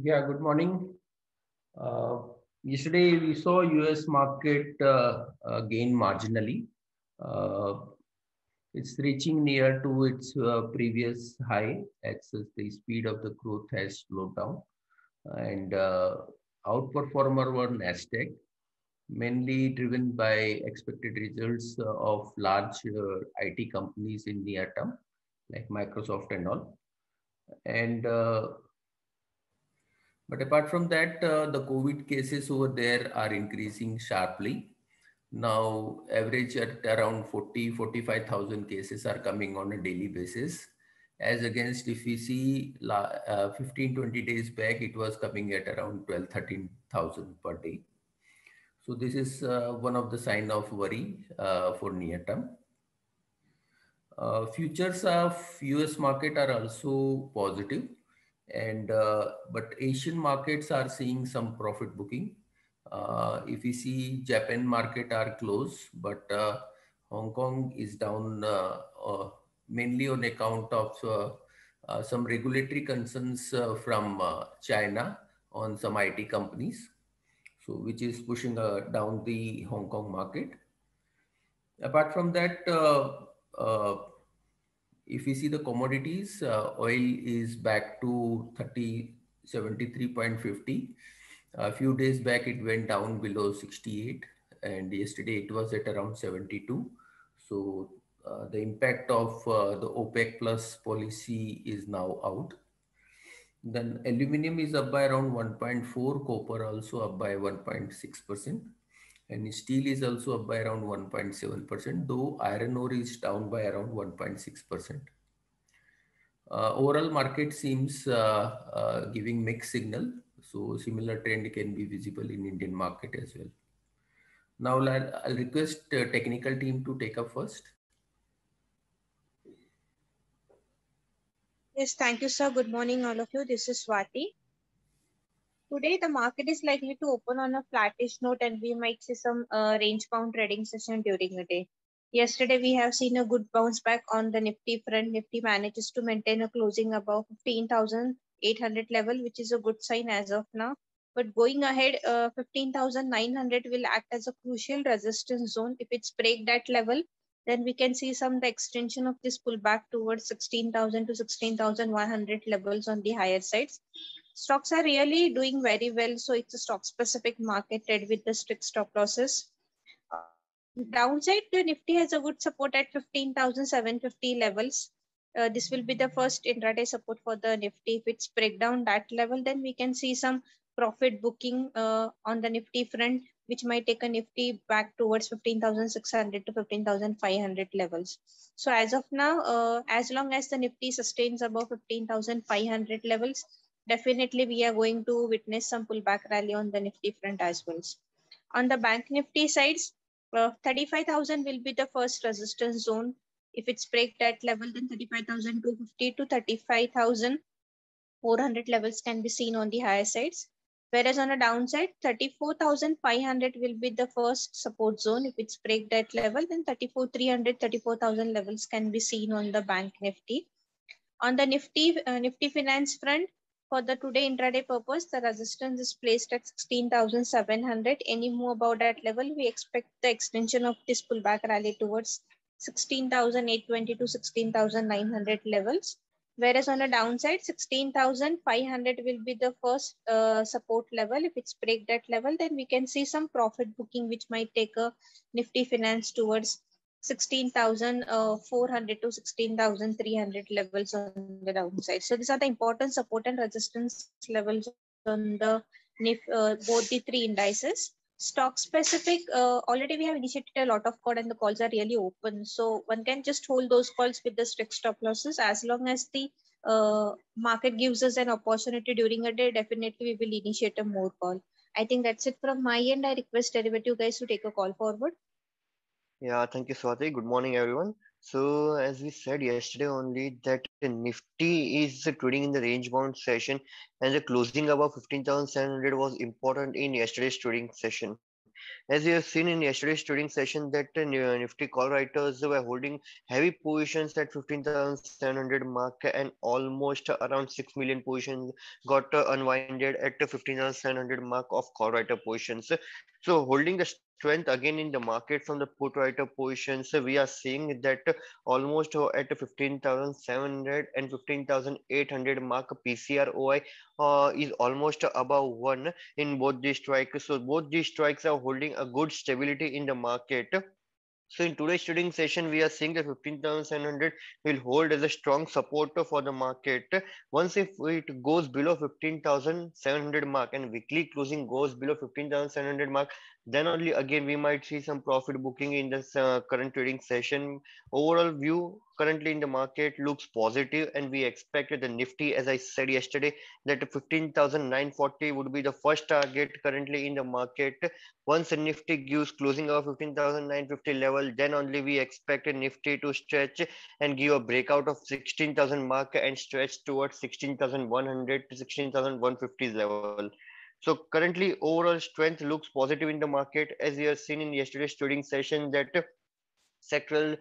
Yeah, good morning. Uh, Yesterday we saw US market gain marginally. Uh, it's reaching near to its previous high as the speed of the growth has slowed down. And outperformer were Nasdaq, mainly driven by expected results of large IT companies in near term, like Microsoft and all. And But apart from that, the COVID cases over there are increasing sharply. Now, average at around 45,000 cases are coming on a daily basis. As against if we see 15, 20 days back, it was coming at around 12, 13,000 per day. So this is one of the sign of worry for near term. Futures of US market are also positive, and but Asian markets are seeing some profit booking. If we see Japan market are close, but Hong Kong is down mainly on account of some regulatory concerns from China on some IT companies, so which is pushing down the Hong Kong market. Apart from that, if we see the commodities, oil is back to 73.50. A few days back, it went down below 68, and yesterday it was at around 72. So the impact of the OPEC plus policy is now out. Then aluminum is up by around 1.4, copper also up by 1.6%, and steel is also up by around 1.7%, though iron ore is down by around 1.6%. Overall market seems giving mixed signal, so similar trend can be visible in Indian market as well. Now I'll request technical team to take up first. Yes, thank you, sir. Good morning, all of you. This is Swati. Today, the market is likely to open on a flattish note, and we might see some range-bound trading session during the day. Yesterday, we have seen a good bounce back on the Nifty front. Nifty manages to maintain a closing above 15,800 level, which is a good sign as of now. But going ahead, 15,900 will act as a crucial resistance zone. If it's break that level, then we can see the extension of this pullback towards 16,000 to 16,100 levels on the higher sides. Stocks are really doing very well, so it's a stock specific market trade with the strict stop losses. Downside, the Nifty has a good support at 15,750 levels. This will be the first intraday support for the Nifty. If it's break down that level, then we can see some profit booking on the Nifty front, which might take a Nifty back towards 15,600 to 15,500 levels. So as of now, as long as the Nifty sustains above 15,500 levels, definitely we are going to witness some pullback rally on the Nifty front as well. On the Bank Nifty sides, 35,000 will be the first resistance zone. If it's break that level, then 35,250 to 35,400 levels can be seen on the higher sides. Whereas on the downside, 34,500 will be the first support zone. If it's break that level, then 34,300, 34,000 levels can be seen on the Bank Nifty. On the Nifty Finance front, for the today intraday purpose, the resistance is placed at 16,700. Any move above that level, we expect the extension of this pullback rally towards 16,820 to 16,900 levels. Whereas on the downside, 16,500 will be the first support level. If it's break that level, then we can see some profit booking, which might take a Nifty Finance towards 16,400 to 16,300 levels on the downside. So these are the important support and resistance levels on the both the three indices. Stock specific, already we have initiated a lot of call and the calls are really open. So one can just hold those calls with the strict stop losses. As long as the market gives us an opportunity during a day, definitely we will initiate a more call. I think that's it from my end. I request derivative guys to take a call forward. Yeah, thank you, Swati. Good morning, everyone. So, as we said yesterday only, that Nifty is trading in the range bound session, and the closing above 15,700 was important in yesterday's trading session. As you have seen in yesterday's trading session that Nifty call writers were holding heavy positions at 15,700 mark, and almost around 6 million positions got unwinded at the 15,700 mark of call writer positions. So holding the strength again in the market from the put writer positions, we are seeing that almost at 15,700 and 15,800 mark PCROI is almost above 1 in both these strikes. So both these strikes are holding a good stability in the market. So in today's trading session, we are seeing that 15,700 will hold as a strong support for the market. Once if it goes below 15,700 mark and weekly closing goes below 15,700 mark, then only again we might see some profit booking in this current trading session. Overall view currently in the market looks positive, and we expect the Nifty, as I said yesterday, that 15,940 would be the first target currently in the market. Once a Nifty gives closing of 15,950 level, then only we expect a Nifty to stretch and give a breakout of 16,000 mark and stretch towards 16,100 to 16,150 level. So currently overall strength looks positive in the market, as we have seen in yesterday's trading session that sectoral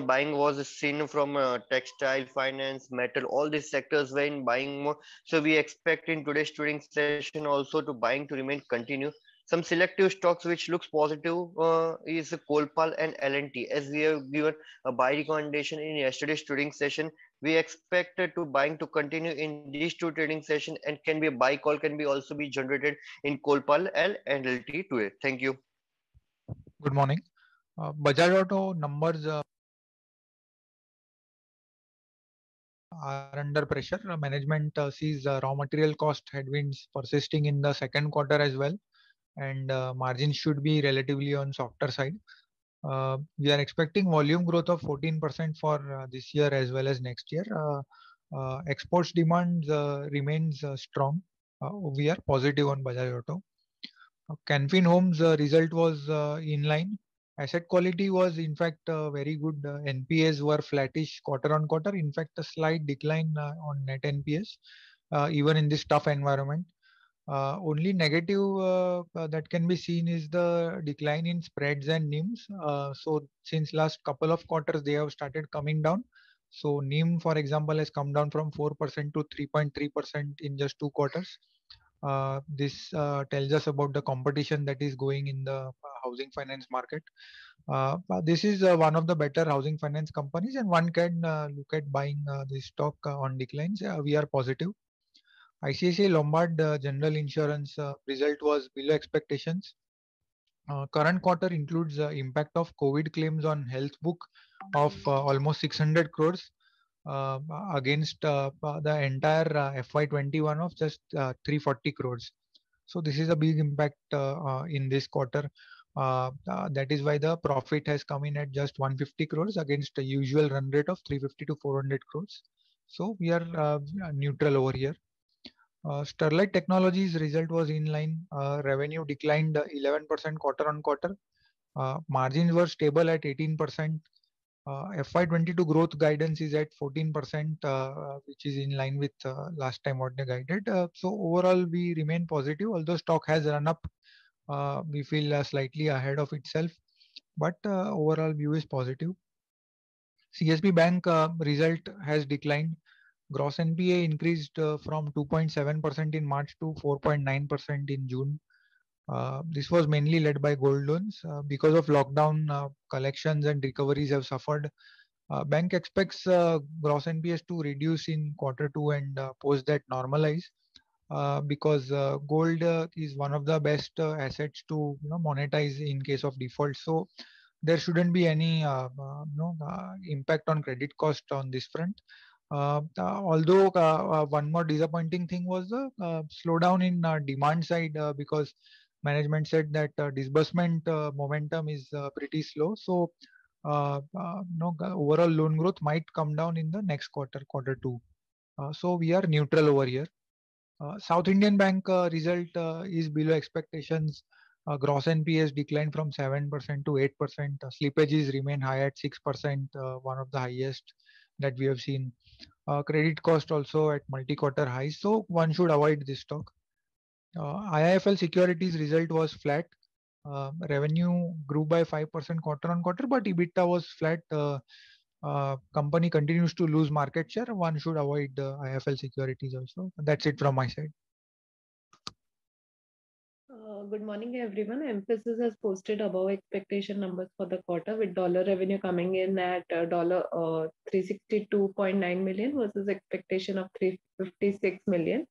buying was seen from textile, finance, metal, all these sectors were in buying more. So we expect in today's trading session also to buying to remain continue. Some selective stocks which looks positive is Colpal and L&T. As we have given a buy recommendation in yesterday's trading session, we expect to buying to continue in these two trading session, and can be a buy call can be also be generated in Colpal and L&T today. Thank you. Good morning. Bajaj Auto numbers are under pressure. Management sees raw material cost headwinds persisting in the second quarter as well, and margins should be relatively on softer side. We are expecting volume growth of 14% for this year as well as next year. Exports demand remains strong. We are positive on Bajaj Auto. Canfin Homes result was in line. Asset quality was in fact very good. NPAs were flattish quarter on quarter. In fact, a slight decline on net NPAs even in this tough environment. Only negative that can be seen is the decline in spreads and NIMs. So since last couple of quarters, they have started coming down. So NIM, for example, has come down from 4% to 3.3% in just 2 quarters. This tells us about the competition that is going in the housing finance market. This is one of the better housing finance companies, and one can look at buying this stock on declines. We are positive. ICICI Lombard General Insurance result was below expectations. Current quarter includes impact of COVID claims on health book of almost 600 crores against the entire FY21 of just 340 crores. So this is a big impact in this quarter. That is why the profit has come in at just 150 crores against a usual run rate of 350 to 400 crores. So we are neutral over here. Sterlite Technologies result was in line. Revenue declined 11% quarter on quarter. Margins were stable at 18%. FY22 growth guidance is at 14%, which is in line with last time what they guided. So overall, we remain positive. Although stock has run up, we feel slightly ahead of itself, but overall view is positive. CSB Bank result has declined. Gross NPA increased from 2.7% in March to 4.9% in June. This was mainly led by gold loans. Because of lockdown, collections and recoveries have suffered. Bank expects gross NPAs to reduce in Q2 and post that normalize because gold is one of the best assets to monetize in case of default. So there shouldn't be any impact on credit cost on this front. Although one more disappointing thing was the slowdown in demand side because management said that disbursement momentum is pretty slow. So overall loan growth might come down in the next quarter, Q2. So we are neutral over here. South Indian Bank result is below expectations. Gross NPAs declined from 7% to 8%. Slippages remain high at 6%, one of the highest that we have seen. Credit cost also at multi-quarter highs, so one should avoid this stock. IIFL Securities result was flat. Revenue grew by 5% quarter on quarter, but EBITDA was flat. Company continues to lose market share. One should avoid IIFL Securities also. That's it from my side. Good morning, everyone. Mphasis has posted above expectation numbers for the quarter, with dollar revenue coming in at $362.9 million versus expectation of $356 million.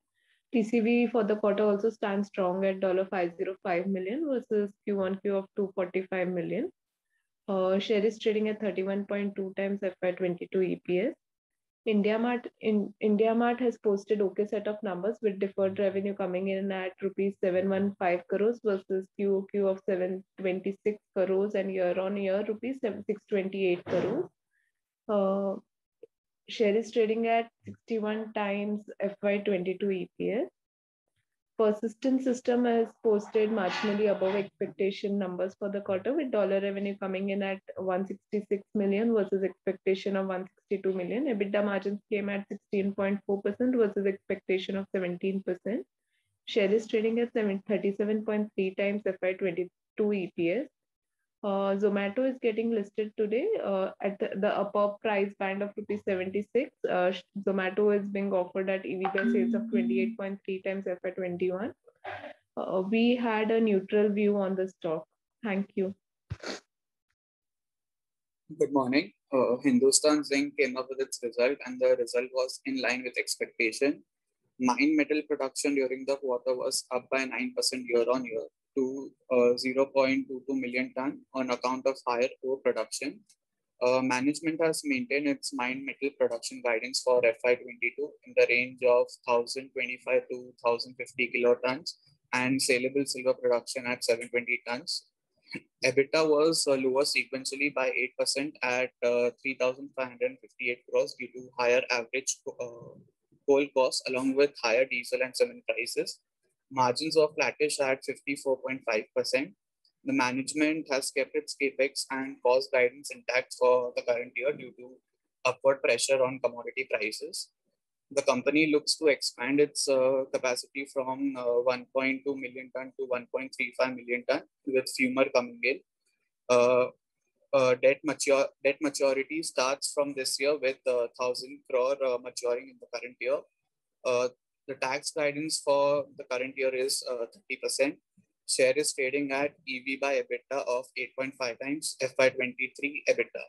TCV for the quarter also stands strong at $505 million versus Q1Q of $245 million. Share is trading at 31.2 times FY22 EPS. IndiaMart has posted okay set of numbers with deferred revenue coming in at rupees 715 crores versus QOQ of 726 crores and year on year rupees 628 crores. Share is trading at 61 times FY22 EPS. Persistent System has posted marginally above expectation numbers for the quarter, with dollar revenue coming in at $166 million versus expectation of $162 million. EBITDA margins came at 16.4% versus expectation of 17%. Share is trading at 37.3 times FY22 EPS. Zomato is getting listed today at the upper price band of rupees 76. Zomato is being offered at EV by sales of 28.3 times FY21. We had a neutral view on the stock. Thank you. Good morning. Hindustan Zinc came up with its result, and the result was in line with expectation. Mine metal production during the quarter was up by 9% year on year to 0.22 million ton on account of higher ore production. Management has maintained its mine metal production guidance for FY22 in the range of 1,025 to 1,050 kilotons and saleable silver production at 720 tons. EBITDA was lower sequentially by 8% at 3,558 crores due to higher average coal costs along with higher diesel and cement prices. Margins were flattish at 54.5%. The management has kept its capex and cost guidance intact for the current year due to upward pressure on commodity prices. The company looks to expand its capacity from 1.2 million ton to 1.35 million ton with Fumer coming in. Debt maturity starts from this year with 1,000 crore maturing in the current year. The tax guidance for the current year is 30%. Share is trading at EV by EBITDA of 8.5 times FY23 EBITDA.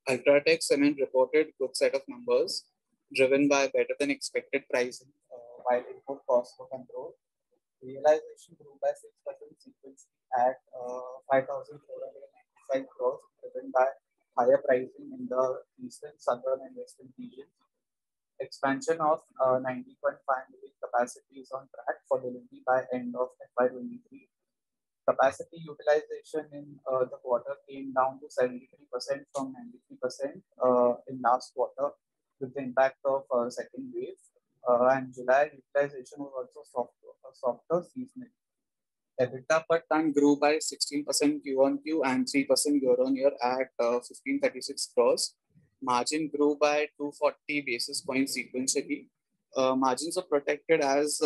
Ultratech Cement reported good set of numbers driven by better than expected pricing while input costs were controlled. Realization grew by 6% sequentially at 5,495 crores, driven by higher pricing in the eastern, southern, and western regions. Expansion of 90.5 million capacity is on track for delivery by end of FY23. Capacity utilization in the quarter came down to 73% from 93% in last quarter with the impact of second wave. And July utilization was also softer seasonally. EBITDA per ton grew by 16% Q-on-Q and 3% year-on-year at 1536 crores. Margin grew by 240 basis points sequentially. Margins are protected as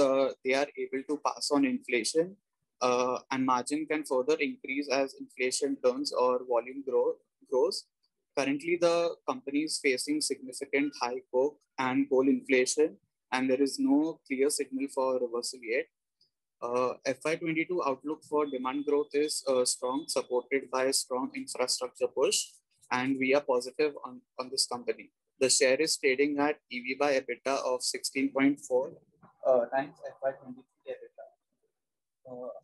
they are able to pass on inflation, and margin can further increase as inflation turns or volume grows. Currently, the company is facing significant high coke and coal inflation, and there is no clear signal for reversal yet. FY22 outlook for demand growth is strong, supported by a strong infrastructure push, and we are positive on this company. The share is trading at EV by EBITDA of 16.4 times FY23 EBITDA.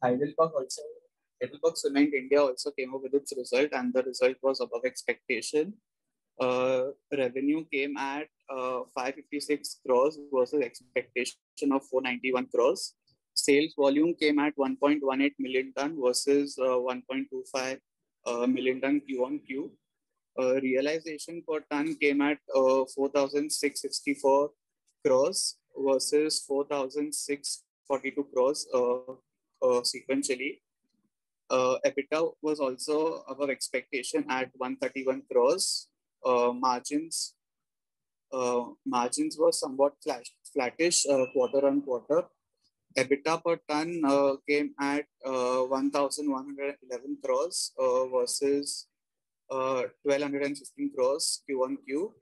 Heidelberg Cement India also came up with its result, and the result was above expectation. Revenue came at 556 crores versus expectation of 491 crores. Sales volume came at 1.18 million ton versus 1.25 million ton Q-on-Q. Realization per ton came at 4,664 crores versus 4,642 crores sequentially. EBITDA was also above expectation at 131 crores. Margins were somewhat flattish quarter on quarter. EBITDA per ton came at 1,111 crores versus 1,215 crores Q on Q.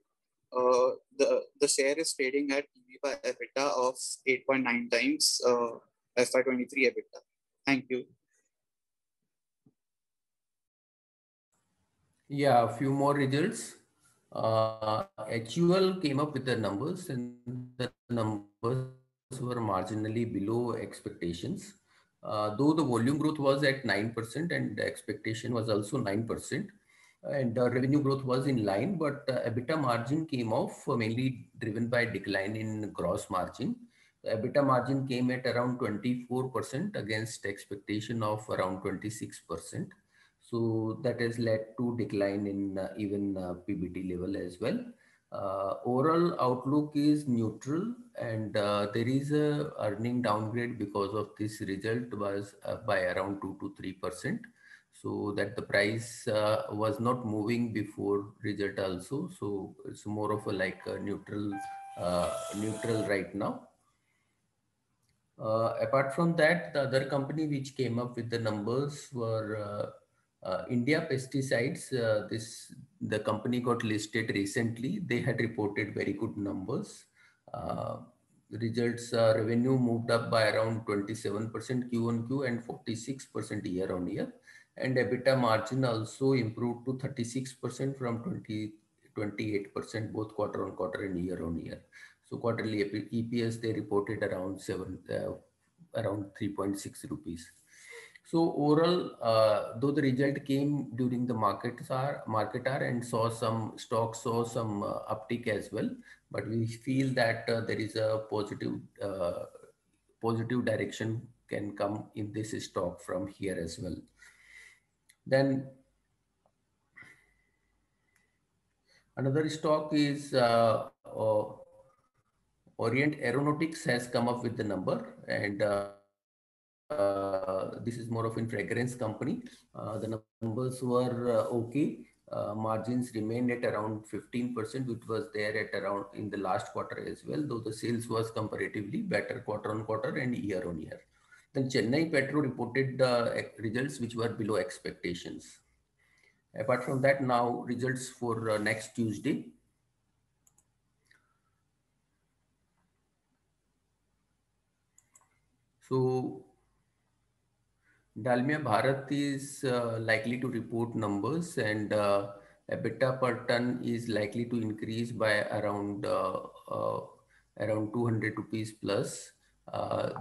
The share is trading at EV by EBITDA of 8.9 times FY23 EBITDA. Thank you. Yeah, a few more results. HUL came up with the numbers, and the numbers were marginally below expectations. Though the volume growth was at 9% and the expectation was also 9%, and revenue growth was in line, but EBITDA margin came off, mainly driven by decline in gross margin. The EBITDA margin came at around 24% against expectation of around 26%. So that has led to decline in even PBT level as well. Overall outlook is neutral, and there is a earning downgrade because of this result was by around 2 to 3%. So that the price was not moving before result also. So it's more of a like a neutral right now. Apart from that, the other company which came up with the numbers were India Pesticides. The company got listed recently. They had reported very good numbers. Results revenue moved up by around 27% Q on Q and 46% year on year. And EBITDA margin also improved to 36% from 28% both quarter on quarter and year on year. So quarterly EPS they reported around 3.6 rupees. So overall, though the result came during the market hour and saw some uptick as well, but we feel that there is a positive direction can come in this stock from here as well. Then another stock is Orient Aeronautics has come up with the number, and this is more of a fragrance company. The numbers were okay. Margins remained at around 15%, which was there at around in the last quarter as well, though the sales was comparatively better quarter on quarter and year on year. Then Chennai Petro reported results which were below expectations. Apart from that, now results for next Tuesday. So Dalmia Bharat is likely to report numbers, and EBITDA per ton is likely to increase by around 200 rupees plus.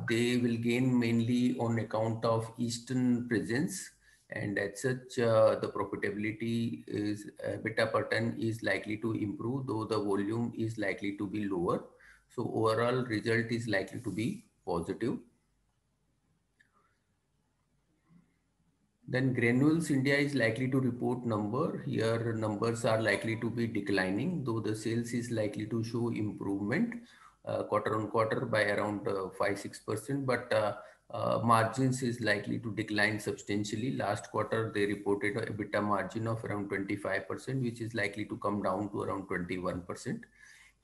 They will gain mainly on account of eastern presence, and as such the profitability is EBITDA per ton is likely to improve, though the volume is likely to be lower. So overall result is likely to be positive. Then Granules India is likely to report number. Here numbers are likely to be declining, though the sales is likely to show improvement quarter on quarter by around 5-6%, but margins is likely to decline substantially. Last quarter they reported a EBITDA margin of around 25%, which is likely to come down to around 21%.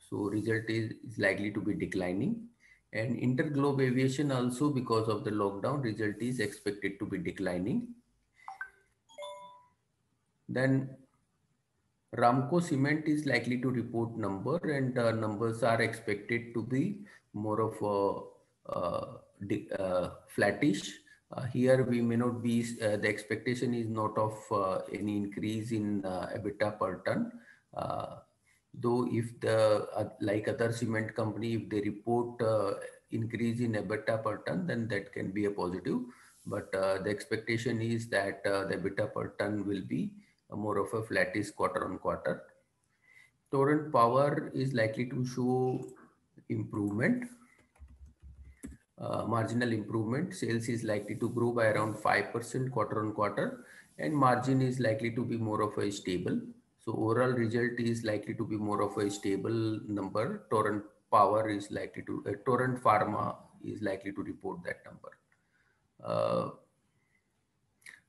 So result is likely to be declining. And Interglobe Aviation also, because of the lockdown, result is expected to be declining. Then Ramco Cement is likely to report number, and numbers are expected to be more of a flattish. Here we may not be, the expectation is not of any increase in EBITDA per ton. Though if the like other cement company, if they report increase in EBITDA per ton, then that can be a positive. But the expectation is that the EBITDA per ton will be more of a flattish quarter on quarter. Torrent Power is likely to show improvement, marginal improvement. Sales is likely to grow by around 5% quarter on quarter, and margin is likely to be more of a stable. So overall result is likely to be more of a stable number. Torrent Power is likely to, Torrent Pharma is likely to report that number.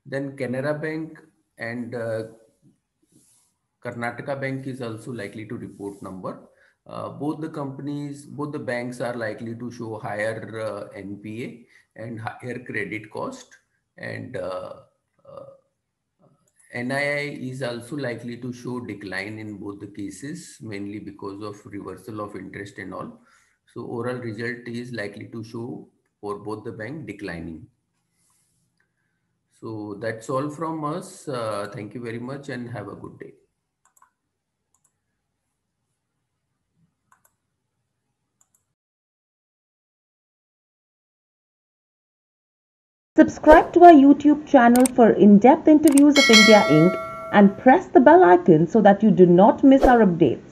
Then Canara Bank and Karnataka Bank is also likely to report number. both the banks are likely to show higher NPA and higher credit cost, and NII is also likely to show decline in both the cases, mainly because of reversal of interest and all. So overall result is likely to show for both the bank declining. So that's all from us. Thank you very much and have a good day. Subscribe to our YouTube channel for in-depth interviews of India Inc. and press the bell icon so that you do not miss our updates.